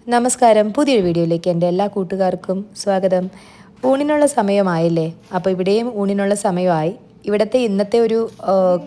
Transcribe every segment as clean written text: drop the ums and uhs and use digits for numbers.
നമസ്കാരം. പുതിയൊരു വീഡിയോയിലേക്ക് എൻ്റെ എല്ലാ കൂട്ടുകാർക്കും സ്വാഗതം. ഊണിനുള്ള സമയമായില്ലേ? അപ്പോൾ ഇവിടെയും ഊണിനുള്ള സമയമായി. ഇവിടുത്തെ ഇന്നത്തെ ഒരു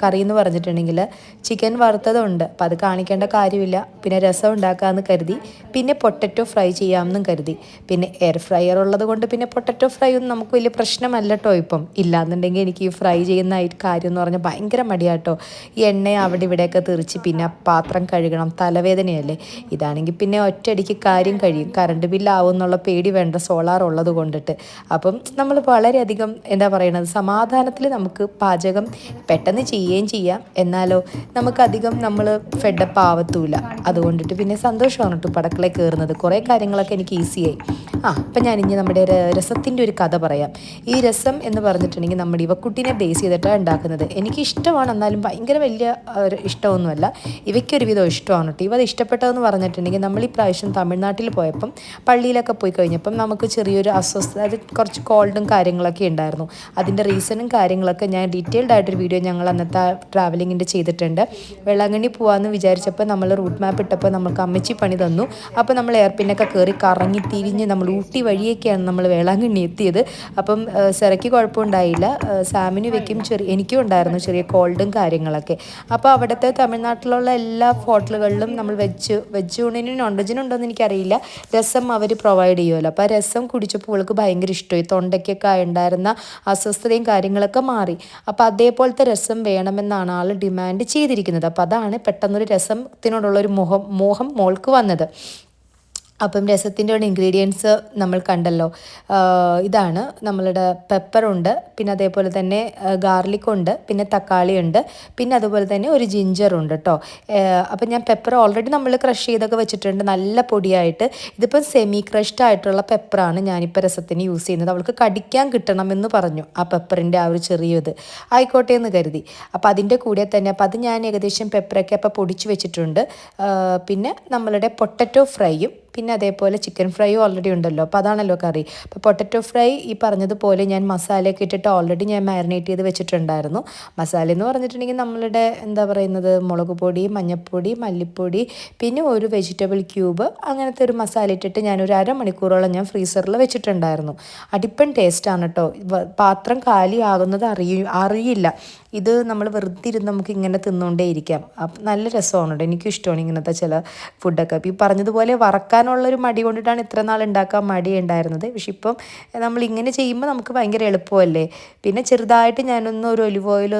കറി എന്ന് പറഞ്ഞിട്ടുണ്ടെങ്കിൽ ചിക്കൻ വറുത്തതുണ്ട്. അപ്പോൾ അത് കാണിക്കേണ്ട കാര്യമില്ല. പിന്നെ രസം ഉണ്ടാക്കാമെന്ന് കരുതി. പിന്നെ പൊട്ടറ്റോ ഫ്രൈ ചെയ്യാമെന്നും കരുതി. പിന്നെ എയർ ഫ്രയർ ഉള്ളത് കൊണ്ട് പിന്നെ പൊട്ടറ്റോ ഫ്രൈ ഒന്നും നമുക്ക് വലിയ പ്രശ്നമല്ല കേട്ടോ. ഇപ്പം ഇല്ലാന്നുണ്ടെങ്കിൽ എനിക്ക് ഈ ഫ്രൈ ചെയ്യുന്ന കാര്യം എന്ന് പറഞ്ഞാൽ ഭയങ്കര മടിയാട്ടോ. ഈ എണ്ണ അവിടെ ഇവിടെയൊക്കെ തെറിച്ച് പിന്നെ പാത്രം കഴുകണം, തലവേദനയല്ലേ. ഇതാണെങ്കിൽ പിന്നെ ഒറ്റയടിക്ക് കാര്യം കഴിയും. കറണ്ട് ബില്ലാവും എന്നുള്ള പേടി വേണ്ട, സോളാർ ഉള്ളത് കൊണ്ടിട്ട്. അപ്പം നമ്മൾ വളരെയധികം എന്താ പറയണത്, സമാധാനത്തിൽ നമുക്ക് പാചകം പെട്ടെന്ന് ചെയ്യുകയും ചെയ്യാം. എന്നാലോ നമുക്കധികം നമ്മൾ ഫെഡപ്പ് ആവത്തൂല. അതുകൊണ്ടിട്ട് പിന്നെ സന്തോഷമാണ് കേട്ടോ പടക്കളയിൽ കയറുന്നത്. കുറേ കാര്യങ്ങളൊക്കെ എനിക്ക് ഈസിയായി. അപ്പം ഞാനിനി നമ്മുടെ രസത്തിൻ്റെ ഒരു കഥ പറയാം. ഈ രസം എന്ന് പറഞ്ഞിട്ടുണ്ടെങ്കിൽ നമ്മുടെ ഇവക്കുട്ടീനെ ബേസ് ചെയ്തിട്ടാണ് ഉണ്ടാക്കുന്നത്. എനിക്ക് ഇഷ്ടമാണ്, എന്നാലും ഭയങ്കര വലിയ ഇഷ്ടമൊന്നുമല്ല. ഇവയ്ക്കൊരുവിധം ഇഷ്ടമാണ് കേട്ടോ. ഇവ ഇഷ്ടപ്പെട്ടതെന്ന് പറഞ്ഞിട്ടുണ്ടെങ്കിൽ നമ്മൾ ഈ പ്രാവശ്യം തമിഴ്നാട്ടിൽ പോയപ്പം പള്ളിയിലൊക്കെ പോയി കഴിഞ്ഞപ്പം നമുക്ക് ചെറിയൊരു അസ്വസ്ഥത, അത് കുറച്ച് കോൾഡും കാര്യങ്ങളൊക്കെ ഉണ്ടായിരുന്നു. അതിൻ്റെ റീസണും കാര്യങ്ങളൊക്കെ ഞാൻ ഡീറ്റെയിൽഡ് ആയിട്ടൊരു വീഡിയോ ഞങ്ങൾ അന്നത്തെ ട്രാവലിങ്ങിൻ്റെ ചെയ്തിട്ടുണ്ട്. വെള്ളാങ്കണ്ണി പോകാമെന്ന് വിചാരിച്ചപ്പോൾ നമ്മൾ റൂട്ട് മാപ്പ് ഇട്ടപ്പോൾ നമുക്ക് അമ്മച്ചി പണി തന്നു. അപ്പോൾ നമ്മൾ എയർപിന്നൊക്കെ കയറി കറങ്ങി തിരിഞ്ഞ് നമ്മൾ ഊട്ടി വഴിയൊക്കെയാണ് നമ്മൾ വേളാങ്കണ്ണി എത്തിയത്. അപ്പം സിറയ്ക്ക് കുഴപ്പമുണ്ടായില്ല. സാമിന് വെക്കും എനിക്കും ഉണ്ടായിരുന്നു ചെറിയ കോൾഡും കാര്യങ്ങളൊക്കെ. അപ്പോൾ അവിടുത്തെ തമിഴ്നാട്ടിലുള്ള എല്ലാ ഹോട്ടലുകളിലും നമ്മൾ വെജ് ഊണിനും നോൺ വെജിനുണ്ടോയെന്ന് എനിക്കറിയില്ല, രസം അവർ പ്രൊവൈഡ് ചെയ്യുമല്ലോ. അപ്പോൾ ആ രസം കുടിച്ചപ്പോൾ അവൾക്ക് ഭയങ്കര ഇഷ്ടമായി. തൊണ്ടയ്ക്കൊക്കെ ഉണ്ടായിരുന്ന അസ്വസ്ഥതയും കാര്യങ്ങളൊക്കെ മാറി. അപ്പോൾ അതേപോലത്തെ രസം വേണമെന്നാണ് ആൾ ഡിമാൻഡ് ചെയ്തിരിക്കുന്നത്. അപ്പോൾ അതാണ് പെട്ടെന്നൊരു രസത്തിനോടുള്ളൊരു മോഹം മോൾക്ക് വന്നത്. അപ്പം രസത്തിൻ്റെ ഇൻഗ്രീഡിയൻസ് നമ്മൾ കണ്ടല്ലോ. ഇതാണ് നമ്മളുടെ പെപ്പറുണ്ട്, പിന്നെ അതേപോലെ തന്നെ ഗാർലിക്കുണ്ട്, പിന്നെ തക്കാളിയുണ്ട്, പിന്നെ അതുപോലെ തന്നെ ഒരു ജിഞ്ചറുണ്ട് കേട്ടോ. അപ്പം ഞാൻ പെപ്പർ ഓൾറെഡി നമ്മൾ ക്രഷ് ചെയ്തൊക്കെ വെച്ചിട്ടുണ്ട് നല്ല പൊടിയായിട്ട്. ഇതിപ്പം സെമി ക്രഷ്ഡ് ആയിട്ടുള്ള പെപ്പറാണ് ഞാനിപ്പോൾ രസത്തിന് യൂസ് ചെയ്യുന്നത്. അവൾക്ക് കടിക്കാൻ കിട്ടണമെന്ന് പറഞ്ഞു ആ പെപ്പറിൻ്റെ ആ ഒരു ചെറിയത്. ആയിക്കോട്ടെ എന്ന് കരുതി. അപ്പോൾ അതിൻ്റെ കൂടെ തന്നെ അപ്പോൾ അത് ഞാൻ ഏകദേശം പെപ്പറൊക്കെ അപ്പോൾ പൊടിച്ച് വെച്ചിട്ടുണ്ട്. പിന്നെ നമ്മളുടെ പൊട്ടറ്റോ ഫ്രൈയും പിന്നെ അതേപോലെ ചിക്കൻ ഫ്രൈയും ഓൾറെഡി ഉണ്ടല്ലോ. അപ്പോൾ അതാണല്ലോ കറി. അപ്പോൾ പൊട്ടറ്റോ ഫ്രൈ ഈ പറഞ്ഞതുപോലെ ഞാൻ മസാലയൊക്കെ ഇട്ടിട്ട് ഓൾറെഡി ഞാൻ മാരിനേറ്റ് ചെയ്ത് വെച്ചിട്ടുണ്ടായിരുന്നു. മസാല എന്ന് പറഞ്ഞിട്ടുണ്ടെങ്കിൽ നമ്മളുടെ എന്താ പറയുന്നത്, മുളക് പൊടി, മഞ്ഞൾപ്പൊടി, മല്ലിപ്പൊടി, പിന്നെ ഒരു വെജിറ്റബിൾ ക്യൂബ്, അങ്ങനത്തെ ഒരു മസാല ഇട്ടിട്ട് ഞാനൊരു അരമണിക്കൂറോളം ഞാൻ ഫ്രീസറിൽ വെച്ചിട്ടുണ്ടായിരുന്നു. അടിപ്പൻ ടേസ്റ്റാണ് കേട്ടോ. പാത്രം കാലി ആകുന്നത് അറിയില്ല. ഇത് നമ്മൾ വെറുതെ ഇരുന്ന് നമുക്ക് ഇങ്ങനെ തിന്നുകൊണ്ടേ ഇരിക്കാം. അപ്പം നല്ല രസമാണ് കേട്ടോ. എനിക്കും ഇഷ്ടമാണ് ഇങ്ങനത്തെ ചില ഫുഡൊക്കെ. അപ്പോൾ ഈ പറഞ്ഞതുപോലെ വറക്കാനുള്ളൊരു മടി കൊണ്ടിട്ടാണ് ഇത്ര നാൾ ഉണ്ടാക്കാൻ മടി ഉണ്ടായിരുന്നത്. പക്ഷെ ഇപ്പം നമ്മളിങ്ങനെ ചെയ്യുമ്പോൾ നമുക്ക് ഭയങ്കര എളുപ്പമല്ലേ. പിന്നെ ചെറുതായിട്ട് ഞാനൊന്ന് ഒരു ഒലിവ് ഓയിൽ,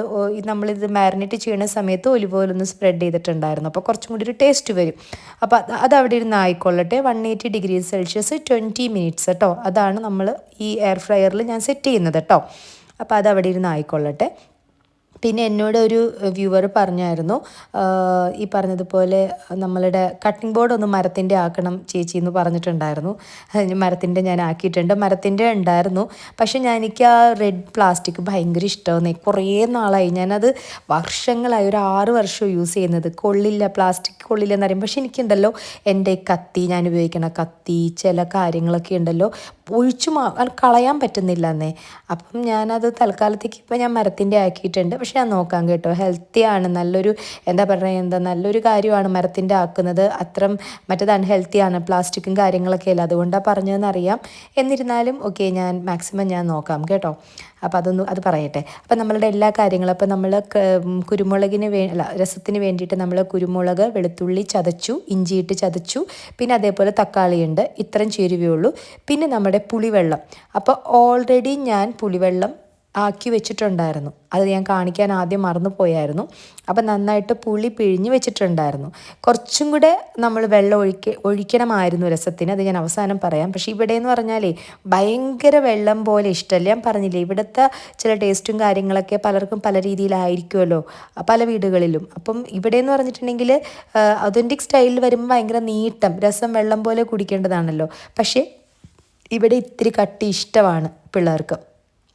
നമ്മളിത് മാരിനേറ്റ് ചെയ്യുന്ന സമയത്ത് ഒലിവ് ഓയിൽ ഒന്ന് സ്പ്രെഡ് ചെയ്തിട്ടുണ്ടായിരുന്നു. അപ്പോൾ കുറച്ചും കൂടി ഒരു ടേസ്റ്റ് വരും. അപ്പോൾ അത് അവിടെ ഇരുന്ന് ആയിക്കൊള്ളട്ടെ. 180 ഡിഗ്രി സെൽഷ്യസ് 20 മിനിറ്റ്സ് കേട്ടോ. അതാണ് നമ്മൾ ഈ എയർ ഫ്രയറിൽ ഞാൻ സെറ്റ് ചെയ്യുന്നത് കേട്ടോ. അപ്പോൾ അത് അവിടെ ഇരുന്ന് ആയിക്കൊള്ളട്ടെ. പിന്നെ എന്നോട് ഒരു വ്യൂവർ പറഞ്ഞായിരുന്നു, ഈ പറഞ്ഞതുപോലെ നമ്മളുടെ കട്ടിംഗ് ബോർഡ് ഒന്ന് മരത്തിൻ്റെ ആക്കണം ചേച്ചി എന്ന് പറഞ്ഞിട്ടുണ്ടായിരുന്നു. മരത്തിൻ്റെ ഞാൻ ആക്കിയിട്ടുണ്ട്. മരത്തിൻ്റെ ഉണ്ടായിരുന്നു. പക്ഷെ എനിക്ക് ആ റെഡ് പ്ലാസ്റ്റിക് ഭയങ്കര ഇഷ്ടമാണ്. കുറേ നാളായി ഞാനത് വർഷങ്ങളായി, ഒരു 6 വർഷം യൂസ് ചെയ്യുന്നത്. കൊള്ളില്ല, പ്ലാസ്റ്റിക് കൊള്ളില്ല എന്ന് പറയും. പക്ഷെ എനിക്കുണ്ടല്ലോ എൻ്റെ കത്തി, ഞാൻ ഉപയോഗിക്കുന്ന കത്തി, ചില കാര്യങ്ങളൊക്കെ ഉണ്ടല്ലോ കളയാൻ പറ്റുന്നില്ല എന്നേ. അപ്പം ഞാനത് തൽക്കാലത്തേക്ക് ഇപ്പം ഞാൻ മരത്തിൻ്റെ ആക്കിയിട്ടുണ്ട്. പക്ഷെ ഞാൻ നോക്കാം കേട്ടോ. ഹെൽത്തിയാണ്, നല്ലൊരു നല്ലൊരു കാര്യമാണ് മരത്തിൻ്റെ ആക്കുന്നത്. അത്രം മറ്റേത് അൺഹെൽത്തിയാണ്, പ്ലാസ്റ്റിക്കും കാര്യങ്ങളൊക്കെ അല്ല. അതുകൊണ്ടാണ് പറഞ്ഞതെന്നറിയാം. എന്നിരുന്നാലും ഓക്കെ, ഞാൻ മാക്സിമം ഞാൻ നോക്കാം കേട്ടോ. അപ്പോൾ അത് പറയട്ടെ. അപ്പം നമ്മളുടെ എല്ലാ കാര്യങ്ങളും, അപ്പം നമ്മൾ രസത്തിന് വേണ്ടിയിട്ട് നമ്മൾ കുരുമുളക്, വെളുത്തുള്ളി ചതച്ചു, ഇഞ്ചിയിട്ട് ചതച്ചു, പിന്നെ അതേപോലെ തക്കാളിയുണ്ട്. ഇത്രയും ചേരുവയുള്ളൂ. പിന്നെ നമ്മുടെ പുളിവെള്ളം. അപ്പോൾ ഓൾറെഡി ഞാൻ പുളിവെള്ളം ആക്കി വെച്ചിട്ടുണ്ടായിരുന്നു. അത് ഞാൻ കാണിക്കാൻ ആദ്യം മറന്നു പോയായിരുന്നു. അപ്പം നന്നായിട്ട് പുളി പിഴിഞ്ഞ് വെച്ചിട്ടുണ്ടായിരുന്നു. കുറച്ചും കൂടെ നമ്മൾ വെള്ളം ഒഴിക്കണമായിരുന്നു രസത്തിന്. അത് ഞാൻ അവസാനം പറയാം. പക്ഷേ ഇവിടെ എന്ന് പറഞ്ഞാലേ ഭയങ്കര വെള്ളം പോലെ ഇഷ്ടമല്ല. ഞാൻ പറഞ്ഞില്ലേ, ഇവിടുത്തെ ചില ടേസ്റ്റും കാര്യങ്ങളൊക്കെ പലർക്കും പല രീതിയിലായിരിക്കുമല്ലോ പല വീടുകളിലും. അപ്പം ഇവിടെ എന്ന് പറഞ്ഞിട്ടുണ്ടെങ്കിൽ ഒതൻറ്റിക് സ്റ്റൈലിൽ വരുമ്പോൾ ഭയങ്കര നീട്ടം, രസം വെള്ളം പോലെ കുടിക്കേണ്ടതാണല്ലോ. പക്ഷേ ഇവിടെ ഇത്തിരി കട്ടി ഇഷ്ടമാണ് പിള്ളേർക്ക്.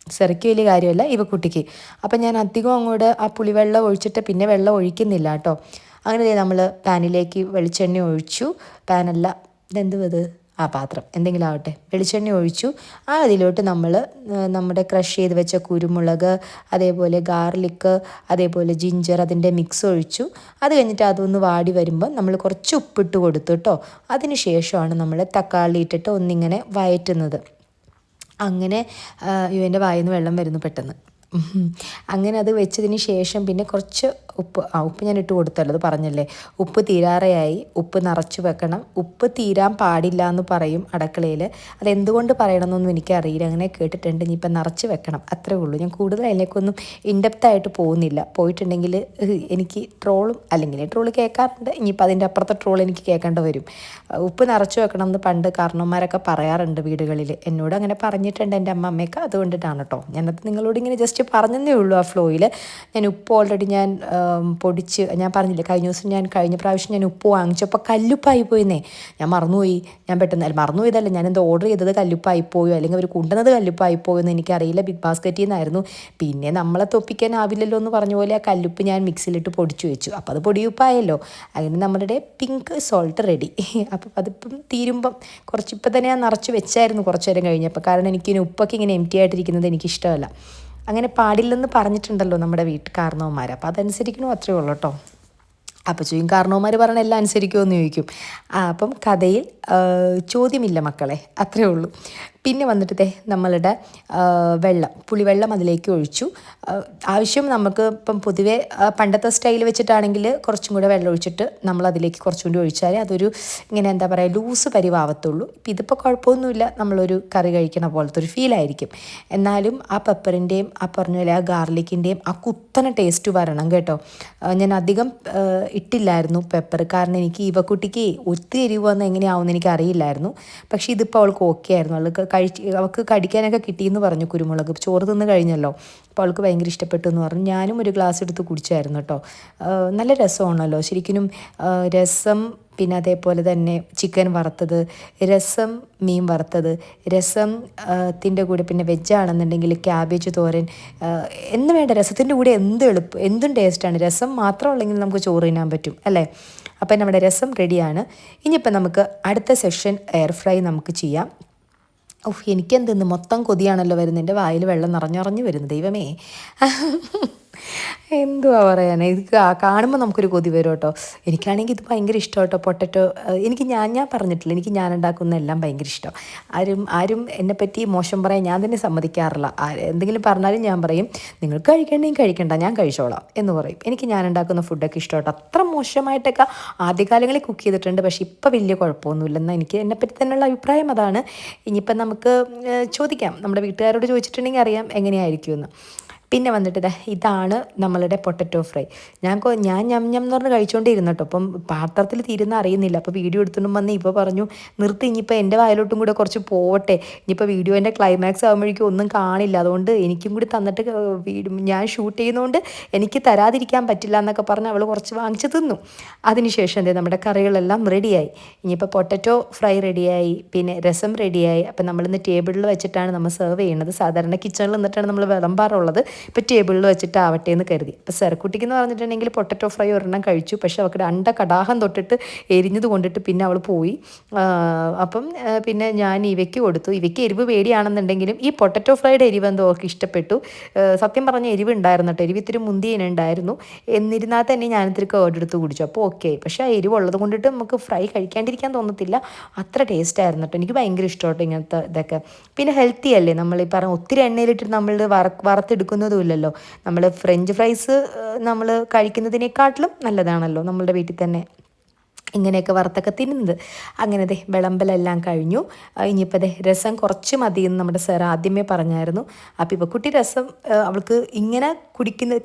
സിറയ്ക്ക് വലിയ കാര്യമല്ല, ഇവക്കുട്ടിക്ക്. അപ്പം ഞാൻ അധികം അങ്ങോട്ട് ആ പുളിവെള്ളം ഒഴിച്ചിട്ട് പിന്നെ വെള്ളം ഒഴിക്കുന്നില്ല കേട്ടോ. അങ്ങനെ നമ്മൾ പാനിലേക്ക് വെളിച്ചെണ്ണ ഒഴിച്ചു. പാനല്ല, ഇതെന്തുവത്, ആ പാത്രം എന്തെങ്കിലും ആവട്ടെ, വെളിച്ചെണ്ണ ഒഴിച്ചു. അതിലോട്ട് നമ്മൾ നമ്മുടെ ക്രഷ് ചെയ്ത് വെച്ച കുരുമുളക്, അതേപോലെ ഗാർലിക്ക്, അതേപോലെ ജിഞ്ചർ, അതിൻ്റെ മിക്സ് ഒഴിച്ചു. അത് കഴിഞ്ഞിട്ട് അതൊന്ന് വാടി വരുമ്പോൾ നമ്മൾ കുറച്ച് ഉപ്പിട്ട് കൊടുത്തു കേട്ടോ. അതിന് ശേഷമാണ് നമ്മൾ തക്കാളി ഇട്ടിട്ട് ഒന്നിങ്ങനെ വയറ്റുന്നത്. അങ്ങനെ ഇവൻ്റെ വായിൽ നിന്ന് വെള്ളം വരുന്നു പെട്ടെന്ന്. അങ്ങനെ അത് വെച്ചതിന് ശേഷം പിന്നെ കുറച്ച് ഉപ്പ് ഞാൻ ഇട്ട് കൊടുത്തല്ലോ, അത് പറഞ്ഞല്ലേ. ഉപ്പ് തീരാറയായി, ഉപ്പ് നിറച്ച് വെക്കണം. ഉപ്പ് തീരാൻ പാടില്ല എന്ന് പറയും അടുക്കളയിൽ. അതെന്തുകൊണ്ട് പറയണമെന്നൊന്നും എനിക്കറിയില്ല, അങ്ങനെ കേട്ടിട്ടുണ്ട്. ഇനിയിപ്പം നിറച്ച് വെക്കണം, അത്രേ ഉള്ളൂ. ഞാൻ കൂടുതൽ അതിലേക്കൊന്നും ഇൻഡെപ്തായിട്ട് പോകുന്നില്ല. പോയിട്ടുണ്ടെങ്കിൽ എനിക്ക് ട്രോളും, അല്ലെങ്കിൽ ട്രോള് കേൾക്കാറുണ്ട്, ഇനിയിപ്പോൾ അതിൻ്റെ അപ്പുറത്തെ ട്രോൾ എനിക്ക് കേൾക്കേണ്ടി വരും. ഉപ്പ് നിറച്ച് വെക്കണം എന്ന് പണ്ട് കാരണവന്മാരൊക്കെ പറയാറുണ്ട് വീടുകളിൽ. എന്നോട് അങ്ങനെ പറഞ്ഞിട്ടുണ്ട് എൻ്റെ അമ്മമ്മയൊക്കെ. അതുകൊണ്ടിട്ടാണ് കേട്ടോ ഞാനത് നിങ്ങളോട് ഇങ്ങനെ ജസ്റ്റ് പറഞ്ഞതേ ഉള്ളൂ ആ ഫ്ലോയിൽ. ഞാൻ ഉപ്പ് ഓൾറെഡി ഞാൻ പൊടിച്ച്, ഞാൻ പറഞ്ഞില്ലേ കഴിഞ്ഞ പ്രാവശ്യം ഞാൻ ഉപ്പ് വാങ്ങിച്ചപ്പോൾ കല്ലുപ്പായി പോയിന്നേ. ഞാൻ മറന്നുപോയി. ഞാൻ പെട്ടെന്ന് മറന്നുപോയതല്ല, ഞാനെന്തോ ഓർഡർ ചെയ്തത് കല്ലുപ്പായി പോയോ അല്ലെങ്കിൽ അവർ കൊണ്ടുവന്നത് കല്ലുപ്പായി പോയോ എന്ന് എനിക്കറിയില്ല. ബിഗ് ബാസ്ക്കറ്റിൽ നിന്നായിരുന്നു. പിന്നെ നമ്മളെ തൊപ്പിക്കാനാവില്ലല്ലോ എന്ന് പറഞ്ഞ പോലെ ആ കല്ലുപ്പ് ഞാൻ മിക്സിയിലിട്ട് പൊടിച്ചു വെച്ചു. അപ്പോൾ അത് പൊടിയുപ്പായല്ലോ. അങ്ങനെ നമ്മളുടെ പിങ്ക് സോൾട്ട് റെഡി. അപ്പം അതിപ്പം തീരുമ്പം കുറച്ചിപ്പം തന്നെ ഞാൻ നിറച്ച് വെച്ചായിരുന്നു കുറച്ച് നേരം കഴിഞ്ഞപ്പോൾ. കാരണം എനിക്കിനി ഉപ്പൊക്കെ ഇങ്ങനെ എം ടി ആയിട്ടിരിക്കുന്നത് എനിക്കിഷ്ടമല്ല. അങ്ങനെ പാടില്ലെന്ന് പറഞ്ഞിട്ടുണ്ടല്ലോ നമ്മുടെ കാരണവന്മാർ. അപ്പോൾ അതനുസരിക്കണോ, അത്രയേ ഉള്ളൂ കേട്ടോ. അപ്പോൾ ചോദിക്കും കാരണവന്മാർ പറഞ്ഞ എല്ലാം അനുസരിക്കുമോ എന്ന് ചോദിക്കും. അപ്പം കഥയിൽ ചോദ്യമില്ല മക്കളെ, അത്രയേ ഉള്ളൂ. പിന്നെ വന്നിട്ട് നമ്മളുടെ പുളിവെള്ളം അതിലേക്ക് ഒഴിച്ചു. ആവശ്യം നമുക്ക് ഇപ്പം പൊതുവെ പണ്ടത്തെ സ്റ്റൈൽ വെച്ചിട്ടാണെങ്കിൽ കുറച്ചും കൂടെ വെള്ളം ഒഴിച്ചിട്ട് നമ്മൾ അതിലേക്ക് കുറച്ചും കൂടി ഒഴിച്ചാൽ അതൊരു ഇങ്ങനെ എന്താ പറയുക ലൂസ് പരിവാവത്തുള്ളൂ. ഇപ്പം ഇതിപ്പോൾ കുഴപ്പമൊന്നുമില്ല, നമ്മളൊരു കറി കഴിക്കണ പോലത്തെ ഒരു ഫീലായിരിക്കും. എന്നാലും ആ പെപ്പറിൻ്റെയും ആ പറഞ്ഞ പോലെ ആ ഗാർലിക്കിൻ്റെയും ആ കുത്തനെ ടേസ്റ്റ് വരണം കേട്ടോ. ഞാൻ അധികം ഇട്ടില്ലായിരുന്നു പെപ്പർ, കാരണം എനിക്ക് ഇവക്കുട്ടിക്ക് ഒത്തിരി എരിവ് വന്ന് എങ്ങനെയാവുമെന്ന് എനിക്ക് അറിയില്ലായിരുന്നു. പക്ഷേ ഇതിപ്പോൾ അവൾക്ക് ഓക്കെ ആയിരുന്നു. അവൾക്ക് കടിക്കാനൊക്കെ കിട്ടിയെന്ന് പറഞ്ഞു കുരുമുളക്. ചോറ് തിന്ന് കഴിഞ്ഞല്ലോ, അപ്പോൾ അവൾക്ക് ഭയങ്കര ഇഷ്ടപ്പെട്ടു എന്ന് പറഞ്ഞു. ഞാനും ഒരു ഗ്ലാസ് എടുത്ത് കുടിച്ചായിരുന്നു കേട്ടോ. നല്ല രസമാണല്ലോ ശരിക്കും. രസം, പിന്നെ അതേപോലെ തന്നെ ചിക്കൻ വറുത്തത്, രസം, മീൻ വറുത്തത്, രസത്തിൻ്റെ കൂടെ പിന്നെ വെജാണെന്നുണ്ടെങ്കിൽ ക്യാബേജ് തോരൻ, എന്ന് വേണ്ട രസത്തിൻ്റെ കൂടെ എന്തും ടേസ്റ്റാണ്. രസം മാത്രമുള്ളെങ്കിൽ നമുക്ക് ചോറ് തിന്നാൻ പറ്റും അല്ലേ. അപ്പം നമ്മുടെ രസം റെഡിയാണ്. ഇനിയിപ്പം നമുക്ക് അടുത്ത സെക്ഷൻ എയർ ഫ്രൈ നമുക്ക് ചെയ്യാം. എനിക്കെന്തെന്ന് മൊത്തം കൊതിയാണല്ലോ വരുന്നത്. എൻ്റെ വായിൽ വെള്ളം നിറഞ്ഞു വരുന്നു ദൈവമേ. എന്തുവാ പറയാൻ, ഇത് കാണുമ്പോൾ നമുക്കൊരു കൊതി വരും കേട്ടോ. എനിക്കാണെങ്കിൽ ഇത് ഭയങ്കര ഇഷ്ടം കേട്ടോ, പൊട്ടറ്റോ. എനിക്ക് ഞാൻ പറഞ്ഞിട്ടില്ല, എനിക്ക് ഞാൻ ഉണ്ടാക്കുന്ന എല്ലാം ഭയങ്കര ഇഷ്ടം. ആരും എന്നെപ്പറ്റി മോശം പറയാൻ ഞാൻ തന്നെ സമ്മതിക്കാറില്ല. എന്തെങ്കിലും പറഞ്ഞാലും ഞാൻ പറയും നിങ്ങൾക്ക് കഴിക്കണമെങ്കിൽ കഴിക്കണ്ട, ഞാൻ കഴിച്ചോളാം എന്ന് പറയും. എനിക്ക് ഞാൻ ഉണ്ടാക്കുന്ന ഫുഡൊക്കെ ഇഷ്ടം കേട്ടോ. അത്ര മോശമായിട്ടൊക്കെ ആദ്യകാലങ്ങളിൽ കുക്ക് ചെയ്തിട്ടുണ്ട്, പക്ഷേ ഇപ്പം വലിയ കുഴപ്പമൊന്നുമില്ലെന്ന് എനിക്ക് എന്നെപ്പറ്റി തന്നെയുള്ള അഭിപ്രായം അതാണ്. ഇനിയിപ്പം നമുക്ക് ചോദിക്കാം, നമ്മുടെ വീട്ടുകാരോട് ചോദിച്ചിട്ടുണ്ടെങ്കിൽ അറിയാം എങ്ങനെയായിരിക്കുമെന്ന്. പിന്നെ വന്നിട്ട് ഇതാണ് നമ്മളുടെ പൊട്ടറ്റോ ഫ്രൈ. ഞാൻ ഞം എന്ന് പറഞ്ഞ് കഴിച്ചുകൊണ്ടിരുന്നു കേട്ടോ. അപ്പം പാത്രത്തിൽ തീരുന്ന അറിയുന്നില്ല. അപ്പോൾ വീഡിയോ എടുത്തുകൊണ്ടും വന്ന് ഇപ്പോൾ പറഞ്ഞു നിർത്തി, ഇനിയിപ്പോൾ എൻ്റെ വായിലോട്ടും കൂടെ കുറച്ച് പോവട്ടെ, ഇനിയിപ്പോൾ വീഡിയോൻ്റെ ക്ലൈമാക്സ് ആകുമ്പോഴേക്കും ഒന്നും കാണില്ല, അതുകൊണ്ട് എനിക്കും കൂടി തന്നിട്ട് ഞാൻ ഷൂട്ട് ചെയ്യുന്നതുകൊണ്ട് എനിക്ക് തരാതിരിക്കാൻ പറ്റില്ല എന്നൊക്കെ പറഞ്ഞ് അവൾ കുറച്ച് വാങ്ങിച്ച് തിന്നു. അതിനുശേഷം നമ്മുടെ കറികളെല്ലാം റെഡിയായി. ഇനിയിപ്പോൾ പൊട്ടറ്റോ ഫ്രൈ റെഡിയായി, പിന്നെ രസം റെഡിയായി. അപ്പം നമ്മളിന്ന് ടേബിളിൽ വെച്ചിട്ടാണ് നമ്മൾ സെർവ് ചെയ്യുന്നത്. സാധാരണ കിച്ചണിൽ നിന്നിട്ടാണ് നമ്മൾ വിളമ്പാറുള്ളത്. ഇപ്പോൾ ടേബിളിൽ വെച്ചിട്ട് ആവട്ടെ എന്ന് കരുതി. ഇപ്പോൾ സെറക്കുട്ടിക്ക് എന്ന് പറഞ്ഞിട്ടുണ്ടെങ്കിൽ പൊട്ടറ്റോ ഫ്രൈ ഒരെണ്ണം കഴിച്ചു, പക്ഷേ അവൾക്ക് കടാഹം തൊട്ടിട്ട് എരിഞ്ഞത് കൊണ്ടിട്ട് പിന്നെ അവൾ പോയി. അപ്പം പിന്നെ ഞാൻ ഇവയ്ക്ക് കൊടുത്തു. ഇവയ്ക്ക് എരിവ് പേടിയാണെന്നുണ്ടെങ്കിലും ഈ പൊട്ടറ്റോ ഫ്രൈയുടെ എരിവ് എന്തോ അവർക്ക് ഇഷ്ടപ്പെട്ടു. സത്യം പറഞ്ഞ എരിവ് ഉണ്ടായിരുന്നു കേട്ടോ, എരിവ് ഇത്തിരി മുന്തിയനുണ്ടായിരുന്നു. എന്നിരുന്നാൽ തന്നെ ഞാനിത്തിരി കേടെടുത്ത് കുടിച്ചു, അപ്പോൾ ഓക്കെ. പക്ഷേ ആ എരിവ് ഉള്ളത് കൊണ്ടിട്ട് നമുക്ക് ഫ്രൈ കഴിക്കാണ്ടിരിക്കാൻ തോന്നത്തില്ല, അത്ര ടേസ്റ്റ് ആയിരുന്നു കേട്ടോ. എനിക്ക് ഭയങ്കര ഇഷ്ടമാട്ടോ ഇങ്ങനത്തെ ഇതൊക്കെ. പിന്നെ ഹെൽത്തി അല്ലേ, നമ്മൾ ഈ പറഞ്ഞ ഒത്തിരി എണ്ണയിലിട്ട് നമ്മൾ വറുത്തെടുക്കുന്നതുമില്ലല്ലോ. നമ്മൾ ഫ്രഞ്ച് ഫ്രൈസ് നമ്മൾ കഴിക്കുന്നതിനേക്കാട്ടിലും നല്ലതാണല്ലോ നമ്മളുടെ വീട്ടിൽ തന്നെ ഇങ്ങനെയൊക്കെ വറുത്തൊക്കെ തിന്നുന്നത്. അങ്ങനെ വിളമ്പലെല്ലാം കഴിഞ്ഞു. ഇനിയിപ്പോൾ രസം കുറച്ച് മതിയെന്ന് നമ്മുടെ സാർ ആദ്യമേ പറഞ്ഞായിരുന്നു. അപ്പോൾ ഇപ്പോൾ കുട്ടി രസം അവൾക്ക് ഇങ്ങനെ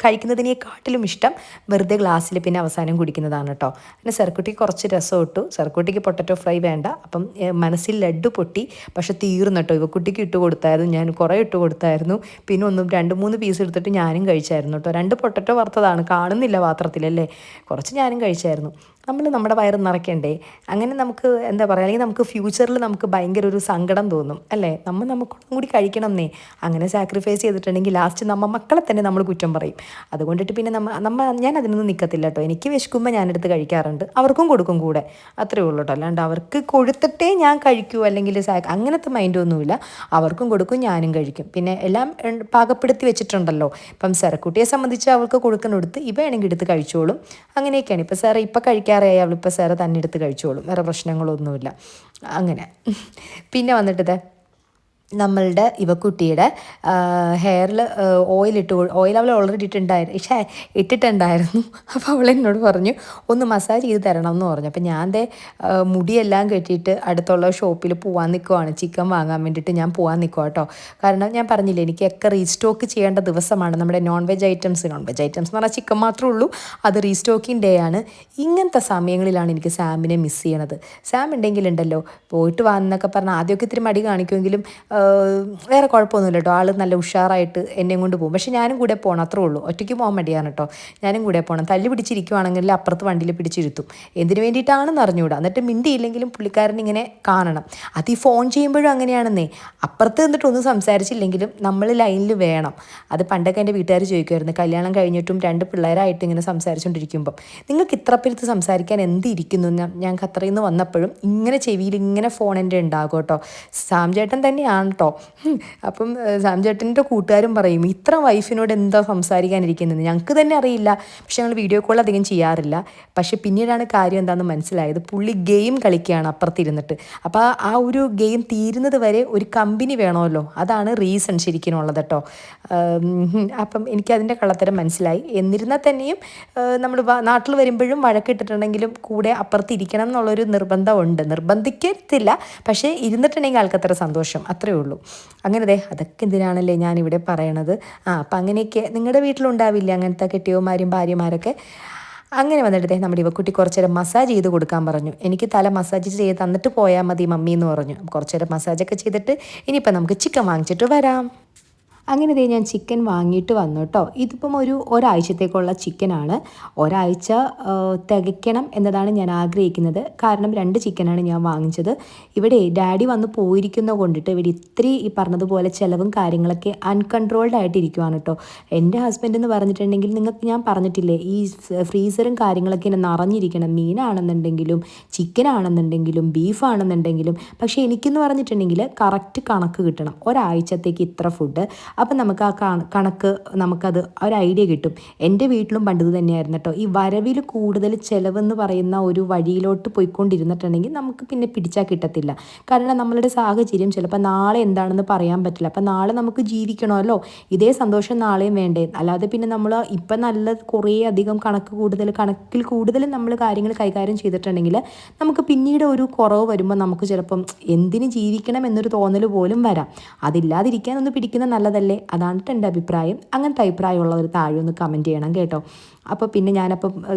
കഴിക്കുന്നതിനേക്കാട്ടിലും ഇഷ്ടം വെറുതെ ഗ്ലാസ്സിൽ പിന്നെ അവസാനം കുടിക്കുന്നതാണ് കേട്ടോ. പിന്നെ സർക്കുട്ടിക്ക് കുറച്ച് രസം ഇട്ടു. സർക്കുട്ടിക്ക് പൊട്ടറ്റോ ഫ്രൈ വേണ്ട, അപ്പം മനസ്സിൽ ലഡ്ഡു പൊട്ടി. പക്ഷെ തീർന്നു കേട്ടോ. ഇവക്കുട്ടിക്ക് ഇട്ട് കൊടുത്തായിരുന്നു, ഞാൻ കുറേ ഇട്ട് കൊടുത്തായിരുന്നു. പിന്നെ 2-3 പീസ് എടുത്തിട്ട് ഞാനും കഴിച്ചായിരുന്നു കേട്ടോ. 2 പൊട്ടറ്റോ വറുത്തതാണ്, കാണുന്നില്ല പാത്രത്തിലല്ലേ, കുറച്ച് ഞാനും കഴിച്ചായിരുന്നു. നമ്മുടെ വയറ് നിറയ്ക്കണ്ടേ. അങ്ങനെ നമുക്ക് എന്താ പറയുക, അല്ലെങ്കിൽ നമുക്ക് ഫ്യൂച്ചറിൽ നമുക്ക് ഭയങ്കര ഒരു സങ്കടം തോന്നും അല്ലേ. നമുക്കൊന്നും കൂടി കഴിക്കണം എന്നേ. അങ്ങനെ സാക്രിഫൈസ് ചെയ്തിട്ടുണ്ടെങ്കിൽ ലാസ്റ്റ് മക്കളെ തന്നെ നമ്മൾ കുറ്റം പറയും. അതുകൊണ്ടിട്ട് പിന്നെ ഞാൻ അതിനൊന്നും നിൽക്കത്തില്ല കേട്ടോ. എനിക്ക് വിശക്കുമ്പോൾ ഞാനെടുത്ത് കഴിക്കാറുണ്ട്, അവർക്കും കൊടുക്കും കൂടെ, അത്രേ ഉള്ളൂ കേട്ടോ. അല്ലാണ്ട് അവർക്ക് കൊടുത്തിട്ടേ ഞാൻ കഴിക്കൂ അല്ലെങ്കിൽ അങ്ങനത്തെ മൈൻഡൊന്നുമില്ല. അവർക്കും കൊടുക്കും, ഞാനും കഴിക്കും. പിന്നെ എല്ലാം പാകപ്പെടുത്തി വെച്ചിട്ടുണ്ടല്ലോ. ഇപ്പം സെറക്കുട്ടിയെ സംബന്ധിച്ച് അവൾക്ക് കൊടുക്കുന്നിടത്ത് വേണമെങ്കിൽ എടുത്ത് കഴിച്ചോളും. അങ്ങനെയൊക്കെയാണ്. ഇപ്പം സാറ് ഇപ്പം കഴിക്കാറായി, അവളിപ്പോൾ സാറ് തന്നെ എടുത്ത് കഴിച്ചോളും, വേറെ പ്രശ്നങ്ങളൊന്നുമില്ല. അങ്ങനെ പിന്നെ വന്നിട്ട് നമ്മളുടെ ഇവക്കുട്ടിയുടെ ഹെയറിൽ ഓയിൽ അവൾ ഓൾറെഡി ഇട്ടിട്ടുണ്ടായിരുന്നു. അപ്പോൾ അവൾ എന്നോട് പറഞ്ഞു ഒന്ന് മസാജ് ചെയ്ത് തരണം എന്ന് പറഞ്ഞു. അപ്പോൾ ഞാൻ മുടിയെല്ലാം കെട്ടിയിട്ട് അടുത്തുള്ള ഷോപ്പിൽ പോകാൻ നിൽക്കുവാണ്, ചിക്കൻ വാങ്ങാൻ വേണ്ടിയിട്ട് ഞാൻ പോകാൻ നിൽക്കുക കേട്ടോ. കാരണം ഞാൻ പറഞ്ഞില്ലേ, എനിക്കൊക്കെ റീസ്റ്റോക്ക് ചെയ്യേണ്ട ദിവസമാണ്. നമ്മുടെ നോൺ വെജ് ഐറ്റംസ് എന്ന് പറഞ്ഞാൽ ചിക്കൻ മാത്രമേ ഉള്ളൂ, അത് റീസ്റ്റോക്കിംഗ് ഡേ ആണ്. ഇങ്ങനത്തെ സമയങ്ങളിലാണ് എനിക്ക് സാമിനെ മിസ് ചെയ്യണത്. സാം ഉണ്ടെങ്കിലുണ്ടല്ലോ, പോയിട്ട് വന്നൊക്കെ പറഞ്ഞാൽ ആദ്യമൊക്കെ ഇത്തിരി മടി കാണിക്കുമെങ്കിലും വേറെ കുഴപ്പമൊന്നുമില്ല കേട്ടോ. ആൾ നല്ല ഉഷാറായിട്ട് എന്നെയും കൊണ്ട് പോകും. പക്ഷെ ഞാനും കൂടെ പോകണം, അത്രേ ഉള്ളൂ. ഒറ്റയ്ക്ക് പോകാൻ മടിയാണ് കേട്ടോ. ഞാനും കൂടെ പോകണം. തല്ലി പിടിച്ചിരിക്കുവാണെങ്കിൽ അപ്പുറത്ത് വണ്ടിയിൽ പിടിച്ചിരുത്തും. എന്തിനു വേണ്ടിയിട്ടാണെന്ന് അറിഞ്ഞുകൂടാ. എന്നിട്ട് മിണ്ടിയില്ലെങ്കിലും പുള്ളിക്കാരൻ ഇങ്ങനെ കാണണം. അത് ഈ ഫോൺ ചെയ്യുമ്പോഴും അങ്ങനെയാണെന്നേ. അപ്പുറത്ത് നിന്നിട്ട് ഒന്നും സംസാരിച്ചില്ലെങ്കിലും നമ്മൾ ലൈനിൽ വേണം. അത് പണ്ടൊക്കെ എൻ്റെ വീട്ടുകാർ ചോദിക്കുമായിരുന്നു, കല്യാണം കഴിഞ്ഞിട്ടും 2 പിള്ളേരായിട്ട് ഇങ്ങനെ സംസാരിച്ചുകൊണ്ടിരിക്കുമ്പം നിങ്ങൾക്ക് ഇത്ര പേരുത്ത് സംസാരിക്കാൻ എന്തിരിക്കുന്നു. ഞങ്ങൾക്ക് അത്രയിൽ നിന്ന് വന്നപ്പോഴും ഇങ്ങനെ ചെവിയിൽ ഇങ്ങനെ ഫോൺ എൻ്റെ ഉണ്ടാകും കേട്ടോ. സാം ചേട്ടൻ തന്നെയാണ് കേട്ടോ. അപ്പം സാം ചേട്ടൻ്റെ കൂട്ടുകാരും പറയും, ഇത്ര വൈഫിനോട് എന്താ സംസാരിക്കാനിരിക്കുന്നത്. ഞങ്ങൾക്ക് തന്നെ അറിയില്ല. പക്ഷെ ഞങ്ങൾ വീഡിയോ കോൾ അധികം ചെയ്യാറില്ല. പക്ഷെ പിന്നീടാണ് കാര്യം എന്താണെന്ന് മനസ്സിലായത്. പുള്ളി ഗെയിം കളിക്കുകയാണ് അപ്പുറത്തിരുന്നിട്ട്. അപ്പോൾ ആ ഒരു ഗെയിം തീരുന്നത് വരെ ഒരു കമ്പനി വേണമല്ലോ, അതാണ് റീസൺ ശരിക്കും ഉള്ളത് കേട്ടോ. അപ്പം എനിക്കതിൻ്റെ കള്ളത്തരം മനസ്സിലായി. എന്നിരുന്നാൽ തന്നെയും നമ്മൾ നാട്ടിൽ വരുമ്പോഴും വഴക്കിട്ടിട്ടുണ്ടെങ്കിലും കൂടെ അപ്പുറത്തിരിക്കണം എന്നുള്ളൊരു നിർബന്ധമുണ്ട്. നിർബന്ധിക്കത്തില്ല, പക്ഷേ ഇരുന്നിട്ടുണ്ടെങ്കിൽ ആൾക്കത്ര സന്തോഷം, അത്രേ ഉള്ളൂ. അങ്ങനെ അതൊക്കെ എന്തിനാണല്ലേ ഞാനിവിടെ പറയണത്. അപ്പം അങ്ങനെയൊക്കെ നിങ്ങളുടെ വീട്ടിലുണ്ടാവില്ല അങ്ങനത്തെ കെട്ടിയവന്മാരും ഭാര്യമാരൊക്കെ. അങ്ങനെ വന്നിട്ട് നമ്മുടെ ഇവക്കുട്ടി കുറച്ച് നേരം മസാജ് ചെയ്ത് കൊടുക്കാൻ പറഞ്ഞു. എനിക്ക് തല മസാജ് ചെയ്ത് തന്നിട്ട് പോയാൽ മതി മമ്മി എന്ന് പറഞ്ഞു. കുറച്ച് നേരം മസാജൊക്കെ ചെയ്തിട്ട് ഇനിയിപ്പോൾ നമുക്ക് ചിക്കൻ വാങ്ങിച്ചിട്ട് വരാം. അങ്ങനെ ഞാൻ ചിക്കൻ വാങ്ങിയിട്ട് വന്നു കേട്ടോ. ഇതിപ്പം ഒരാഴ്ചത്തേക്കുള്ള ചിക്കനാണ്. ഒരാഴ്ച തികയ്ക്കണം എന്നതാണ് ഞാൻ ആഗ്രഹിക്കുന്നത്. കാരണം 2 ചിക്കനാണ് ഞാൻ വാങ്ങിച്ചത്. ഇവിടെ ഡാഡി വന്ന് പോയിരിക്കുന്ന കൊണ്ടിട്ട് ഇവിടെ ഇത്തിരി ഈ പറഞ്ഞതുപോലെ ചിലവും കാര്യങ്ങളൊക്കെ അൺകൺട്രോൾഡ് ആയിട്ടിരിക്കുവാണ് കേട്ടോ. എൻ്റെ ഹസ്ബൻഡ് എന്ന് പറഞ്ഞിട്ടുണ്ടെങ്കിൽ നിങ്ങൾക്ക് ഞാൻ പറഞ്ഞിട്ടില്ലേ, ഈ ഫ്രീസറും കാര്യങ്ങളൊക്കെ ഇങ്ങനെ നിറഞ്ഞിരിക്കണം. മീനാണെന്നുണ്ടെങ്കിലും ചിക്കനാണെന്നുണ്ടെങ്കിലും ബീഫാണെന്നുണ്ടെങ്കിലും. പക്ഷേ എനിക്കെന്ന് പറഞ്ഞിട്ടുണ്ടെങ്കിൽ കറക്റ്റ് കണക്ക് കിട്ടണം. ഒരാഴ്ചത്തേക്ക് ഇത്ര ഫുഡ്. അപ്പം നമുക്ക് ആ കണക്ക് നമുക്കത് ഒരു ഐഡിയ കിട്ടും. എൻ്റെ വീട്ടിലും പണ്ടത് തന്നെയായിരുന്നു കേട്ടോ. ഈ വരവിൽ കൂടുതൽ ചിലവെന്ന് പറയുന്ന ഒരു വഴിയിലോട്ട് പോയിക്കൊണ്ടിരുന്നിട്ടുണ്ടെങ്കിൽ നമുക്ക് പിന്നെ പിടിച്ചാൽ കിട്ടത്തില്ല. കാരണം നമ്മളുടെ സാഹചര്യം ചിലപ്പോൾ നാളെ എന്താണെന്ന് പറയാൻ പറ്റില്ല. അപ്പം നാളെ നമുക്ക് ജീവിക്കണമല്ലോ, ഇതേ സന്തോഷം നാളെയും വേണ്ടേ. അല്ലാതെ പിന്നെ നമ്മൾ ഇപ്പം നല്ല കുറേ അധികം കണക്കിൽ കൂടുതൽ നമ്മൾ കാര്യങ്ങൾ കൈകാര്യം ചെയ്തിട്ടുണ്ടെങ്കിൽ നമുക്ക് പിന്നീട് ഒരു കുറവ് വരുമ്പോൾ നമുക്ക് ചിലപ്പം എന്തിന് ജീവിക്കണം എന്നൊരു തോന്നൽ പോലും വരാം. അതില്ലാതിരിക്കാൻ ഒന്ന് പിടിക്കുന്ന നല്ലതല്ലേ. അതാണ് എൻ്റെ അഭിപ്രായം. അങ്ങനത്തെ അഭിപ്രായമുള്ളവർ താഴെ ഒന്ന് കമൻറ്റ് ചെയ്യണം കേട്ടോ. അപ്പോൾ പിന്നെ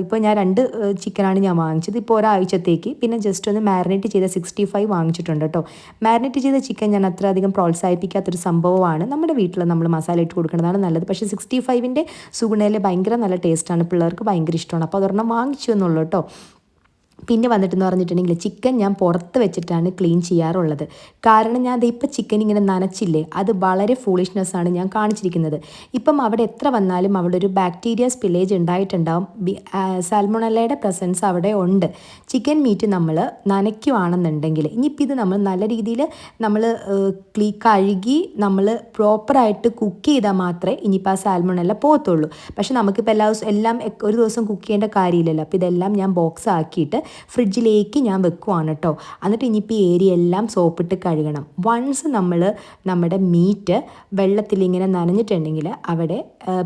ഇപ്പോൾ ഞാൻ 2 ചിക്കനാണ് ഞാൻ വാങ്ങിച്ചത് ഇപ്പോൾ ഒരാഴ്ചത്തേക്ക്. പിന്നെ ജസ്റ്റ് ഒന്ന് മാരിനേറ്റ് ചെയ്ത 65 വാങ്ങിച്ചിട്ടുണ്ട് കേട്ടോ. മാരിനേറ്റ് ചെയ്ത ചിക്കൻ ഞാൻ അത്ര അധികം പ്രോത്സാഹിപ്പിക്കാത്തൊരു സംഭവമാണ്. നമ്മുടെ വീട്ടിൽ നമ്മൾ മസാല ഇട്ട് കൊടുക്കുന്നതാണ് നല്ലത്. പക്ഷേ 65ൻ്റെ സുഗുണയിൽ ഭയങ്കര നല്ല ടേസ്റ്റാണ്, പിള്ളേർക്ക് ഭയങ്കര ഇഷ്ടമാണ്. അപ്പോൾ അതൊരെണ്ണം വാങ്ങിച്ചു എന്നുള്ളൂ കേട്ടോ. പിന്നെ വന്നിട്ടെന്ന് പറഞ്ഞിട്ടുണ്ടെങ്കിൽ ചിക്കൻ ഞാൻ പുറത്ത് വെച്ചിട്ടാണ് ക്ലീൻ ചെയ്യാറുള്ളത്. കാരണം ഞാൻ ഇപ്പം ചിക്കൻ ഇങ്ങനെ നനച്ചില്ലേ, അത് വളരെ ഫൂളിഷ്നെസ്സാണ് ഞാൻ കാണിച്ചിരിക്കുന്നത്. ഇപ്പം അവിടെ എത്ര വന്നാലും അവിടെ ഒരു ബാക്ടീരിയ സ്പില്ലേജ് ഉണ്ടായിട്ടുണ്ടാവും. സാൽമോണല്ലയുടെ പ്രസൻസ് അവിടെ ഉണ്ട്. ചിക്കൻ മീറ്റ് നമ്മൾ നനയ്ക്കുവാണെന്നുണ്ടെങ്കിൽ ഇനിയിപ്പോൾ ഇത് നമ്മൾ നല്ല രീതിയിൽ നമ്മൾ കഴുകി നമ്മൾ പ്രോപ്പറായിട്ട് കുക്ക് ചെയ്താൽ മാത്രമേ ഇനിയിപ്പോൾ ആ സാൽമോണല്ല പോകത്തുള്ളൂ. പക്ഷെ നമുക്കിപ്പോൾ എല്ലാം ഒരു ദിവസം കുക്ക് ചെയ്യേണ്ട കാര്യമില്ലല്ലോ. അപ്പോൾ ഇതെല്ലാം ഞാൻ ബോക്സ് ആക്കിയിട്ട് ഫ്രിഡ്ജിലേക്ക് ഞാൻ വെക്കുവാണ് കേട്ടോ. എന്നിട്ട് ഇനിയിപ്പോൾ ഈ ഏരിയ എല്ലാം സോപ്പിട്ട് കഴുകണം. വൺസ് നമ്മുടെ മീറ്റ് വെള്ളത്തിൽ ഇങ്ങനെ നനഞ്ഞിട്ടുണ്ടെങ്കിൽ അവിടെ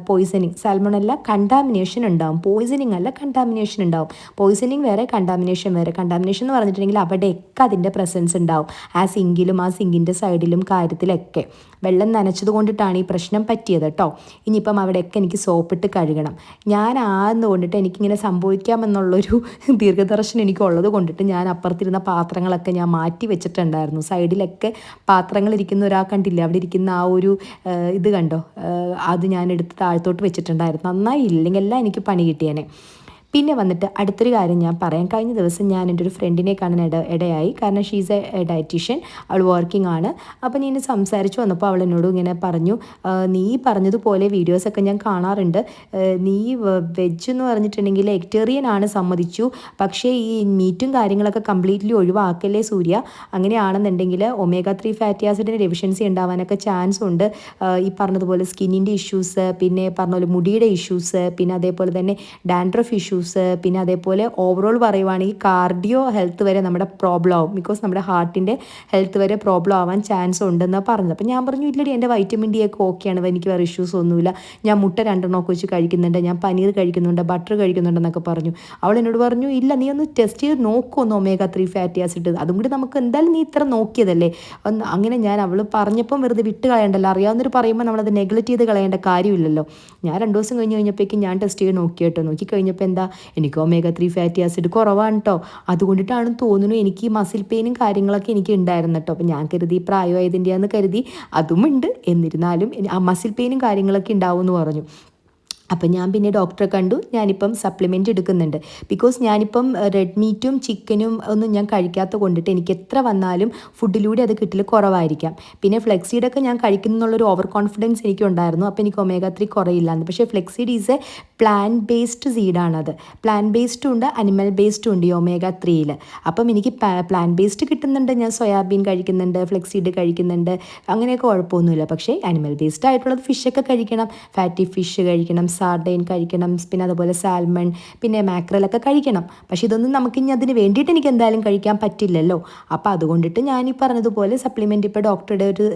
പോയിസണിങ്, സാൽമോണല്ല കണ്ടാമിനേഷൻ ഉണ്ടാവും. പോയിസണിങ് അല്ല, കണ്ടാമിനേഷൻ ഉണ്ടാവും. പോയിസണിങ് വേറെ, കണ്ടാമിനേഷൻ വേറെ. കണ്ടാമിനേഷൻ എന്ന് പറഞ്ഞിട്ടുണ്ടെങ്കിൽ അവിടെയൊക്കെ അതിൻ്റെ പ്രസൻസ് ഉണ്ടാവും. ആ സിങ്കിലും ആ സിങ്കിൻ്റെ സൈഡിലും കാര്യത്തിലൊക്കെ വെള്ളം നനച്ചത് കൊണ്ടിട്ടാണ് ഈ പ്രശ്നം പറ്റിയത് കേട്ടോ. ഇനിയിപ്പം അവിടെയൊക്കെ എനിക്ക് സോപ്പിട്ട് കഴുകണം. ഞാൻ കൊണ്ടിട്ട് എനിക്കിങ്ങനെ സംഭവിക്കാമെന്നുള്ളൊരു ദീർഘദർശനം എനിക്കുള്ളത് കൊണ്ടിട്ട് ഞാൻ അപ്പുറത്തിരുന്ന പാത്രങ്ങളൊക്കെ ഞാൻ മാറ്റി വെച്ചിട്ടുണ്ടായിരുന്നു. സൈഡിലൊക്കെ പാത്രങ്ങൾ ഇരിക്കുന്ന ഒരാൾ കണ്ടില്ലേ, അവിടെ ഇരിക്കുന്ന ആ ഒരു ഇത് കണ്ടോ, അത് ഞാൻ എടുത്ത് താഴത്തോട്ട് വെച്ചിട്ടുണ്ടായിരുന്നു. നന്നായി ഇല്ലെങ്കിൽ എല്ലാം എനിക്ക് പണി കിട്ടിയേനെ. പിന്നെ വന്നിട്ട് അടുത്തൊരു കാര്യം ഞാൻ പറയാം. കഴിഞ്ഞ ദിവസം ഞാൻ എൻ്റെ ഒരു ഫ്രണ്ടിനെ കാണാൻ ഇടയായി. കാരണം ഷീസ് എ ഡയറ്റീഷ്യൻ, അവൾ വർക്കിംഗ് ആണ്. അപ്പോൾ ഞാൻ സംസാരിച്ച് വന്നപ്പോൾ അവൾ എന്നോട് ഇങ്ങനെ പറഞ്ഞു, നീ പറഞ്ഞതുപോലെ വീഡിയോസൊക്കെ ഞാൻ കാണാറുണ്ട്, നീ വെജ് എന്ന് പറഞ്ഞിട്ടുണ്ടെങ്കിൽ വെജിറ്റേറിയൻ ആണ് സമ്മതിച്ചു, പക്ഷേ ഈ മീറ്റും കാര്യങ്ങളൊക്കെ കംപ്ലീറ്റ്ലി ഒഴിവാക്കല്ലേ സൂര്യ, അങ്ങനെയാണെന്നുണ്ടെങ്കിൽ ഒമേഗ 3 ഫാറ്റി ആസിഡിന് ഡെഫിഷ്യൻസി ഉണ്ടാവാനൊക്കെ ചാൻസ് ഉണ്ട്. ഈ പറഞ്ഞതുപോലെ സ്കിന്നിൻ്റെ ഇഷ്യൂസ്, പിന്നെ പറഞ്ഞ പോലെ മുടിയുടെ ഇഷ്യൂസ്, പിന്നെ അതേപോലെ തന്നെ ഡാൻഡ്രഫ് ഇഷ്യൂസ്, പിന്നെ അതേപോലെ ഓവറോൾ പറയുവാണെങ്കിൽ കാർഡിയോ ഹെൽത്ത് വരെ നമ്മുടെ പ്രോബ്ലം ആവും. ബിക്കോസ് നമ്മുടെ ഹാർട്ടിൻ്റെ ഹെൽത്ത് വരെ പ്രോബ്ലം ആവാൻ ചാൻസ് ഉണ്ടെന്നാണ് പറഞ്ഞത്. അപ്പോൾ ഞാൻ പറഞ്ഞു, ഇല്ലടി എൻ്റെ വൈറ്റമിൻ ഡി ഒക്കെ ഓക്കെയാണ്, എനിക്ക് വേറെ ഇഷ്യൂസ് ഒന്നുമില്ല, ഞാൻ മുട്ട 2 വെച്ച് കഴിക്കുന്നുണ്ട്, ഞാൻ പനീർ കഴിക്കുന്നുണ്ട്, ബട്ടർ കഴിക്കുന്നുണ്ടെന്നൊക്കെ പറഞ്ഞു. അവൾ എന്നോട് പറഞ്ഞു, ഇല്ല നീ ഒന്ന് ടെസ്റ്റ് ചെയ്ത് നോക്കുമെന്ന് ഒമേഗ 3 ഫാറ്റി ആസിഡ്, അതും കൂടി നമുക്ക് എന്തായാലും നീ ഇത്ര നോക്കിയതല്ലേ ഒന്ന്. അങ്ങനെ ഞാൻ അവൾ പറഞ്ഞപ്പം വെറുതെ വിട്ട് കളയണ്ടല്ലോ, അറിയാവുന്നവർ പറയുമ്പോൾ നമ്മളത് നെഗ്ലക്റ്റ് ചെയ്ത് കളയേണ്ട കാര്യമില്ലല്ലോ. ഞാൻ 2 ദിവസം കഴിഞ്ഞപ്പോഴേക്കും ഞാൻ ടെസ്റ്റ് ചെയ്ത് നോക്കി കഴിഞ്ഞപ്പോൾ എന്താ, എനിക്ക് ഒമേഗ 3 ഫാറ്റി ആസിഡ് കുറവാണ് കേട്ടോ. അതുകൊണ്ടിട്ടാണെന്ന് തോന്നുന്നു എനിക്ക് ഈ മസിൽ പെയിനും കാര്യങ്ങളൊക്കെ എനിക്ക് ഉണ്ടായിരുന്നു കേട്ടോ. അപ്പോൾ ഞാൻ കരുതി പ്രായമായതിൻ്റെയാന്ന് കരുതി, അതുമുണ്ട്, എന്നിരുന്നാലും ആ മസിൽ പെയിനും കാര്യങ്ങളൊക്കെ ഉണ്ടാവും എന്ന് പറഞ്ഞു. അപ്പം ഞാൻ പിന്നെ ഡോക്ടറെ കണ്ടു. ഞാനിപ്പം സപ്ലിമെൻറ്റ് എടുക്കുന്നുണ്ട്. ബിക്കോസ് ഞാനിപ്പം റെഡ് മീറ്റും ചിക്കനും ഒന്നും ഞാൻ കഴിക്കാത്ത കൊണ്ടിട്ട് എനിക്ക് എത്ര വന്നാലും ഫുഡിലൂടെ അത് കിട്ടൽ കുറവായിരിക്കാം. പിന്നെ ഫ്ലെക്സീഡൊക്കെ ഞാൻ കഴിക്കുന്നുള്ളൊരു ഓവർ കോൺഫിഡൻസ് എനിക്കുണ്ടായിരുന്നു. അപ്പോൾ എനിക്ക് ഒമേഗ 3 കുറയില്ലാന്ന്. പക്ഷേ flaxseed is a plant based സീഡാണത്. പ്ലാൻ ബേസ്ഡും ഉണ്ട്, അനിമൽ ബേസ്ഡും ഉണ്ട് ഈ ഒമേഗ 3. അപ്പം എനിക്ക് പ്ലാൻ ബേസ്ഡ് കിട്ടുന്നുണ്ട്. ഞാൻ സോയാബീൻ കഴിക്കുന്നുണ്ട്, ഫ്ലെക്സീഡ് കഴിക്കുന്നുണ്ട്, അങ്ങനെയൊക്കെ കുഴപ്പമൊന്നുമില്ല. പക്ഷേ അനിമൽ ബേസ്ഡ് ആയിട്ടുള്ളത് ഫിഷൊക്കെ കഴിക്കണം, ഫാറ്റി ഫിഷ് കഴിക്കണം, സാർഡൈൻ കഴിക്കണം, പിന്നെ അതുപോലെ സാൽമൺ, പിന്നെ മാക്രലൊക്കെ കഴിക്കണം. പക്ഷേ ഇതൊന്നും നമുക്കിനി അതിന് വേണ്ടിയിട്ട് എനിക്ക് എന്തായാലും കഴിക്കാൻ പറ്റില്ലല്ലോ. അപ്പോൾ അതുകൊണ്ടിട്ട് ഞാൻ ഈ പറഞ്ഞതുപോലെ സപ്ലിമെൻറ്റ് ഇപ്പോൾ ഡോക്ടറുടെ ഒരു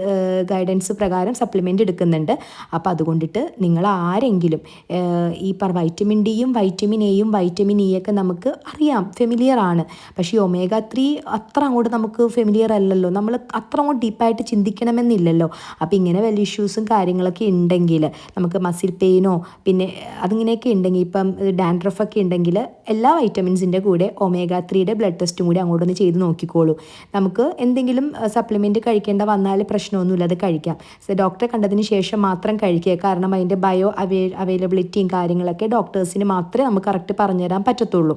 ഗൈഡൻസ് പ്രകാരം സപ്ലിമെൻറ്റ് എടുക്കുന്നുണ്ട്. അപ്പോൾ അതുകൊണ്ടിട്ട് നിങ്ങൾ ആരെങ്കിലും ഈ വൈറ്റമിൻ ഡിയും വൈറ്റമിൻ എയും വൈറ്റമിൻ ഇ ഒക്കെ നമുക്ക് അറിയാം, ഫെമിലിയർ ആണ്. പക്ഷേ ഈ ഒമേഗ 3 അത്ര അങ്ങോട്ട് നമുക്ക് ഫെമിലിയർ അല്ലല്ലോ, നമ്മൾ അത്ര അങ്ങോട്ട് ഡീപ്പായിട്ട് ചിന്തിക്കണമെന്നില്ലല്ലോ. അപ്പോൾ ഇങ്ങനെ വലിയ ഇഷ്യൂസും കാര്യങ്ങളൊക്കെ ഉണ്ടെങ്കിൽ, നമുക്ക് മസിൽ പെയിനോ പിന്നെ അതിങ്ങനെയൊക്കെ ഉണ്ടെങ്കിൽ, ഇപ്പം ഡാൻഡ്രഫൊക്കെ ഉണ്ടെങ്കിൽ, എല്ലാ വൈറ്റമിൻസിൻ്റെ കൂടെ ഒമേഗ 3 ബ്ലഡ് ടെസ്റ്റും കൂടി അങ്ങോട്ടൊന്ന് ചെയ്ത് നോക്കിക്കോളൂ. നമുക്ക് എന്തെങ്കിലും സപ്ലിമെൻറ്റ് കഴിക്കേണ്ട വന്നാൽ പ്രശ്നമൊന്നുമില്ല, അത് കഴിക്കാം. ഡോക്ടറെ കണ്ടതിന് ശേഷം മാത്രം കഴിക്കുക. കാരണം അതിൻ്റെ അവൈലബിലിറ്റിയും കാര്യങ്ങളൊക്കെ ഡോക്ടേഴ്സിന് മാത്രമേ നമുക്ക് കറക്റ്റ് പറഞ്ഞുതരാൻ പറ്റത്തുള്ളൂ.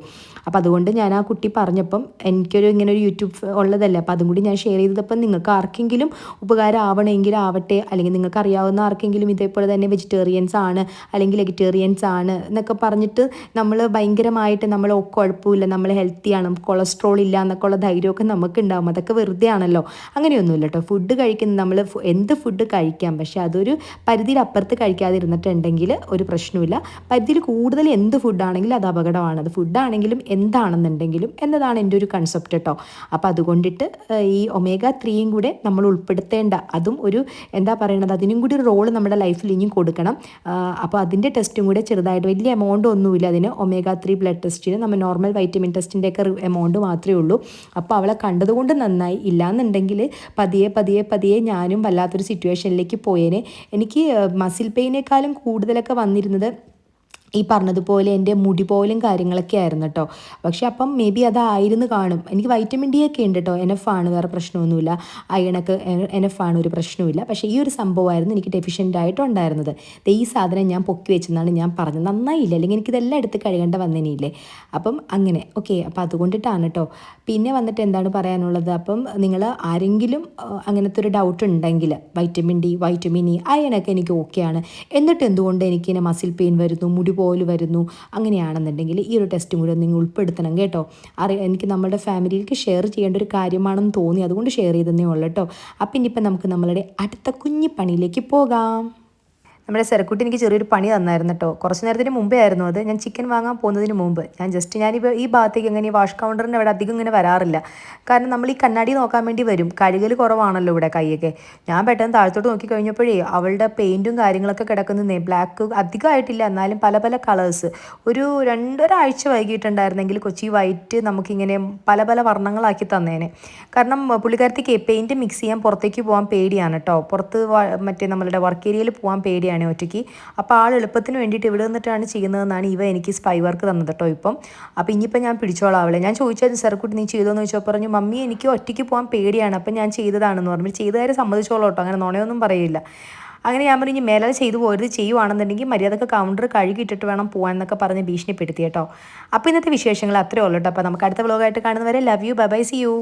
അപ്പോൾ അതുകൊണ്ട് ഞാൻ ആ കുട്ടി പറഞ്ഞപ്പം എനിക്കൊരു ഇങ്ങനെ ഒരു യൂട്യൂബ് ഉള്ളതല്ലേ, അപ്പോൾ അതും കൂടി ഞാൻ ഷെയർ ചെയ്തപ്പം നിങ്ങൾക്ക് ആർക്കെങ്കിലും ഉപകാരം ആവണമെങ്കിൽ ആവട്ടെ, അല്ലെങ്കിൽ നിങ്ങൾക്ക് അറിയാവുന്ന ആർക്കെങ്കിലും ഇതേപോലെ തന്നെ വെജിറ്റേറിയൻസ് ആണ് അല്ലെങ്കിൽ വെജിറ്റേറിയൻസ് ആണ് എന്നൊക്കെ പറഞ്ഞിട്ട് നമ്മൾ ഭയങ്കരമായിട്ട് നമ്മൾ കുഴപ്പമില്ല, നമ്മൾ ഹെൽത്തിയാണ്, കൊളസ്ട്രോൾ ഇല്ല എന്നൊക്കെ ഉള്ള ധൈര്യമൊക്കെ നമുക്ക് ഉണ്ടാകും. അതൊക്കെ വെറുതെ ആണല്ലോ. അങ്ങനെയൊന്നുമില്ല കേട്ടോ. ഫുഡ് കഴിക്കുന്നത് നമ്മൾ എന്ത് ഫുഡ് കഴിക്കാം, പക്ഷേ അതൊരു പരിധിയിൽ അപ്പുറത്ത് കഴിക്കാതിരുന്നിട്ടുണ്ടെങ്കിൽ ഒരു പ്രശ്നമില്ല. പരിധിയിൽ കൂടുതൽ എന്ത് ഫുഡാണെങ്കിലും അത് അപകടമാണ്. അത് ഫുഡാണെങ്കിലും എന്താണെന്നുണ്ടെങ്കിലും എന്നതാണ് എൻ്റെ ഒരു കൺസെപ്റ്റ് കേട്ടോ. അപ്പോൾ അതുകൊണ്ടിട്ട് ഈ ഒമേഗ 3 കൂടെ നമ്മൾ ഉൾപ്പെടുത്തേണ്ട, അതും ഒരു എന്താ പറയുന്നത്, അതിനും കൂടി ഒരു റോള് നമ്മുടെ ലൈഫിൽ ഇനിയും കൊടുക്കണം. അപ്പോൾ അതിൻ്റെ ടെസ്റ്റും കൂടെ ചെറുതായിട്ട്, വലിയ എമൗണ്ട് ഒന്നുമില്ല അതിന്. ഒമേഗ 3 ബ്ലഡ് ടെസ്റ്റിന് നമ്മൾ നോർമൽ വൈറ്റമിൻ ടെസ്റ്റിൻ്റെയൊക്കെ എമൗണ്ട് മാത്രമേ ഉള്ളൂ. അപ്പോൾ അവളെ കണ്ടതുകൊണ്ട് നന്നായി. ഇല്ലാന്നുണ്ടെങ്കിൽ പതിയെ ഞാനും വല്ലാത്തൊരു സിറ്റുവേഷനിലേക്ക് പോയേനെ. എനിക്ക് മസിൽ പെയിനേക്കാളും കൂടുതലൊക്കെ വന്നിരുന്നത് ഈ പറഞ്ഞതുപോലെ എൻ്റെ മുടി പോലും കാര്യങ്ങളൊക്കെ ആയിരുന്നു കേട്ടോ. പക്ഷെ അപ്പം മേ ബി അതായിരുന്നു കാണും. എനിക്ക് വൈറ്റമിൻ ഡി ഒക്കെ ഉണ്ട് കേട്ടോ, എനഫാണ്, വേറെ പ്രശ്നമൊന്നുമില്ല. അയണൊക്കെ എനഫാണ്, ഒരു പ്രശ്നമില്ല. പക്ഷേ ഈ ഒരു സംഭവമായിരുന്നു എനിക്ക് ഡെഫിഷ്യൻ്റ് ആയിട്ടുണ്ടായിരുന്നത്. ഈ സാധനം ഞാൻ പൊക്കി വെച്ചെന്നാണ് ഞാൻ പറഞ്ഞത്. നന്നായില്ല, അല്ലെങ്കിൽ എനിക്കിതെല്ലാം എടുത്ത് കഴുകേണ്ട വന്നേനില്ലേ. അപ്പം അങ്ങനെ ഓക്കെ. അപ്പോൾ അതുകൊണ്ടിട്ടാണ് കേട്ടോ. പിന്നെ വന്നിട്ട് എന്താണ് പറയാനുള്ളത്, അപ്പം നിങ്ങൾ ആരെങ്കിലും അങ്ങനത്തെ ഒരു ഡൗട്ട് ഉണ്ടെങ്കിൽ വൈറ്റമിൻ ഡി, വൈറ്റമിൻ ഇ, അയണൊക്കെ എനിക്ക് ഓക്കെയാണ്, എന്നിട്ട് എന്തുകൊണ്ട് എനിക്കിങ്ങനെ മസിൽ പെയിൻ വരുന്നു, മുടി പോലെ വരുന്നു, അങ്ങനെയാണെന്നുണ്ടെങ്കിൽ ഈ ഒരു ടെസ്റ്റും കൂടെ നിങ്ങൾ ഉൾപ്പെടുത്തണം കേട്ടോ. എനിക്ക് നമ്മുടെ ഫാമിലിയിലേക്ക് ഷെയർ ചെയ്യേണ്ട ഒരു കാര്യമാണെന്ന് തോന്നി, അതുകൊണ്ട് ഷെയർ ചെയ്തതേ ഉള്ളൂ കേട്ടോ. അപ്പം ഇനിയിപ്പം നമുക്ക് നമ്മളുടെ അടുത്ത കുഞ്ഞു പണിയിലേക്ക് പോകാം. നമ്മുടെ സെറക്കുട്ടി എനിക്ക് ചെറിയൊരു പണി തന്നായിരുന്നു കേട്ടോ. കുറച്ച് നേരത്തിന് മുമ്പേ ആയിരുന്നു അത്. ഞാൻ ചിക്കൻ വാങ്ങാൻ പോകുന്നതിന് മുമ്പ് ഞാനിപ്പോൾ ഈ ഭാഗത്തേക്ക് അങ്ങനെ ഈ വാഷ് കൗണ്ടറിൻ്റെ അവിടെ അധികം ഇങ്ങനെ വരാറില്ല. കാരണം നമ്മൾ ഈ കണ്ണാടി നോക്കാൻ വേണ്ടി വരും, കഴുകൽ കുറവാണല്ലോ ഇവിടെ കൈയൊക്കെ. ഞാൻ പെട്ടെന്ന് താഴത്തോട്ട് നോക്കി കഴിഞ്ഞപ്പോഴേ അവളുടെ പെയിൻറ്റും കാര്യങ്ങളൊക്കെ കിടക്കുന്നതേ ബ്ലാക്ക് അധികമായിട്ടില്ല, എന്നാലും പല പല കളേഴ്സ്. ഒരു 2-1 വൈകിട്ടുണ്ടായിരുന്നെങ്കിൽ കൊച്ചി വൈറ്റ് നമുക്കിങ്ങനെ പല പല വർണ്ണങ്ങളാക്കി തന്നേനെ. കാരണം പുള്ളിക്കാരത്തേക്ക് പെയിൻറ്റ് മിക്സ് ചെയ്യാൻ പുറത്തേക്ക് പോകാൻ പേടിയാണ് കേട്ടോ. പുറത്ത് മറ്റേ നമ്മളുടെ വർക്ക് ഏരിയയിൽ പോകാൻ പേടിയാണ് ഒറ്റയ്ക്ക്. അപ്പോൾ ആൾ എളുപ്പത്തിന് വേണ്ടിയിട്ട് ഇവിടെ നിന്നിട്ടാണ് ചെയ്യുന്നതെന്നാണ് എനിക്ക് സ്പൈ വർക്ക് തന്നത് കേട്ടോ ഇപ്പം. അപ്പോൾ ഇനിയിപ്പോൾ ഞാൻ പിടിച്ചോളാം അവളെ. ഞാൻ ചോദിച്ചത് സെറക്കുട്ടി നീ ചെയ്തോന്ന് ചോദിച്ചപ്പോൾ പറഞ്ഞു, മമ്മി എനിക്ക് ഒറ്റയ്ക്ക് പോകാൻ പേടിയാണ്, അപ്പം ഞാൻ ചെയ്തതാണെന്ന് പറഞ്ഞു. ചെയ്ത കാര്യം സമ്മതിച്ചോളൂ കേട്ടോ, അങ്ങനെ നുണയൊന്നും പറയില്ല. അങ്ങനെ ഞാൻ പറഞ്ഞു മേലെ ചെയ്തു പോരുത്, ചെയ്യുവാണെന്നുണ്ടെങ്കിൽ മര്യാദക്ക് കൗണ്ടർ കഴുകിയിട്ടിട്ട് വേണം പോകാൻ എന്നൊക്കെ പറഞ്ഞ് ഭീഷണിപ്പെടുത്തി കേട്ടോ. അപ്പോൾ ഇന്നത്തെ വിശേഷങ്ങൾ അത്രേ ഉള്ളൂ കേട്ടോ. അപ്പോൾ നമുക്ക് അടുത്ത വ്ലോഗായിട്ട് കാണുന്നവരെ love you, bye bye, see U.